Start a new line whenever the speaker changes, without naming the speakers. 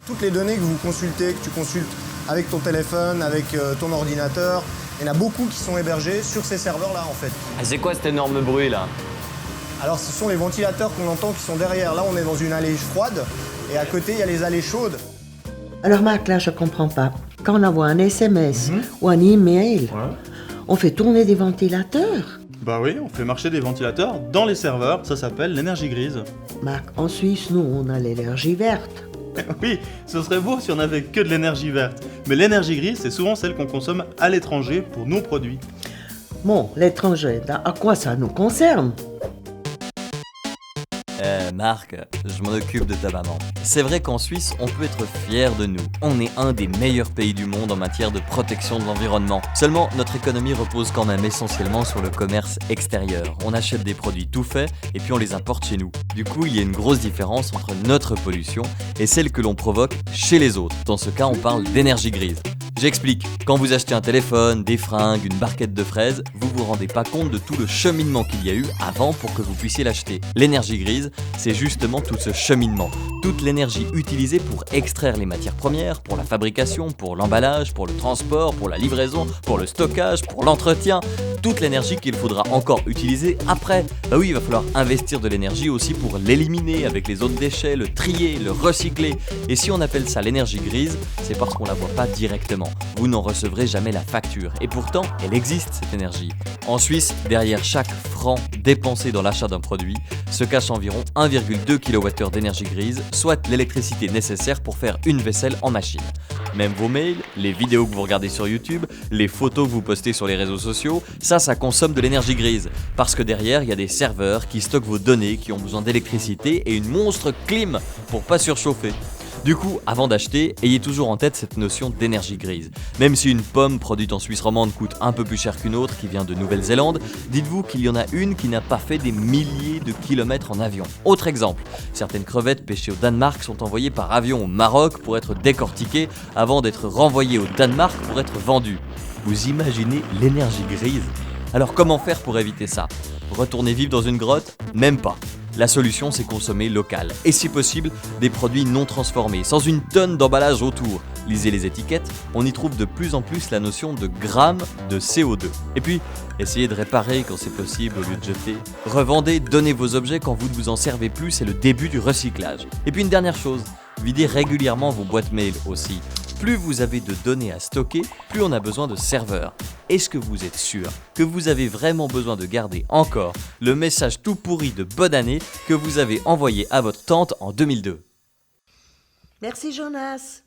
Toutes les données que vous consultez, que tu consultes avec ton téléphone, avec ton ordinateur, il y en a beaucoup qui sont hébergés sur ces serveurs-là en fait.
Ah, c'est quoi cet énorme bruit là?
Alors ce sont les ventilateurs qu'on entend qui sont derrière. Là on est dans une allée froide et à côté il y a les allées chaudes.
Alors Marc, là je comprends pas. Quand on envoie un SMS ou un email, on fait tourner des ventilateurs.
Bah oui, on fait marcher des ventilateurs dans les serveurs, ça s'appelle l'énergie grise.
Marc, en Suisse, nous, on a l'énergie verte.
Oui, ce serait beau si on avait que de l'énergie verte. Mais l'énergie grise, c'est souvent celle qu'on consomme à l'étranger pour nos produits.
Bon, l'étranger, à quoi ça nous concerne?
Marc, je m'en occupe de ta maman. C'est vrai qu'en Suisse, on peut être fier de nous. On est un des meilleurs pays du monde en matière de protection de l'environnement. Seulement, notre économie repose quand même essentiellement sur le commerce extérieur. On achète des produits tout faits et puis on les importe chez nous. Du coup, il y a une grosse différence entre notre pollution et celle que l'on provoque chez les autres. Dans ce cas, on parle d'énergie grise. J'explique. Quand vous achetez un téléphone, des fringues, une barquette de fraises, vous vous rendez pas compte de tout le cheminement qu'il y a eu avant pour que vous puissiez l'acheter. L'énergie grise, c'est justement tout ce cheminement. Toute l'énergie utilisée pour extraire les matières premières, pour la fabrication, pour l'emballage, pour le transport, pour la livraison, pour le stockage, pour l'entretien. Toute l'énergie qu'il faudra encore utiliser après. Bah oui, il va falloir investir de l'énergie aussi pour l'éliminer avec les autres déchets, le trier, le recycler. Et si on appelle ça l'énergie grise, c'est parce qu'on la voit pas directement. Vous n'en recevrez jamais la facture. Et pourtant, elle existe cette énergie. En Suisse, derrière chaque franc dépensé dans l'achat d'un produit, se cache environ 1,2 kWh d'énergie grise, soit l'électricité nécessaire pour faire une vaisselle en machine. Même vos mails, les vidéos que vous regardez sur YouTube, les photos que vous postez sur les réseaux sociaux, ça consomme de l'énergie grise. Parce que derrière, il y a des serveurs qui stockent vos données, qui ont besoin d'électricité et une monstre clim pour pas surchauffer. Du coup, avant d'acheter, ayez toujours en tête cette notion d'énergie grise. Même si une pomme produite en Suisse romande coûte un peu plus cher qu'une autre qui vient de Nouvelle-Zélande, dites-vous qu'il y en a une qui n'a pas fait des milliers de kilomètres en avion. Autre exemple, certaines crevettes pêchées au Danemark sont envoyées par avion au Maroc pour être décortiquées avant d'être renvoyées au Danemark pour être vendues. Vous imaginez l'énergie grise? Alors comment faire pour éviter ça? Retourner vivre dans une grotte? Même pas. La solution, c'est consommer local. Et si possible, des produits non transformés, sans une tonne d'emballage autour. Lisez les étiquettes, on y trouve de plus en plus la notion de grammes de CO2. Et puis, essayez de réparer quand c'est possible au lieu de jeter. Revendez, donnez vos objets quand vous ne vous en servez plus, c'est le début du recyclage. Et puis une dernière chose, videz régulièrement vos boîtes mail aussi. Plus vous avez de données à stocker, plus on a besoin de serveurs. Est-ce que vous êtes sûr que vous avez vraiment besoin de garder encore le message tout pourri de bonne année que vous avez envoyé à votre tante en 2002?
Merci Jonas.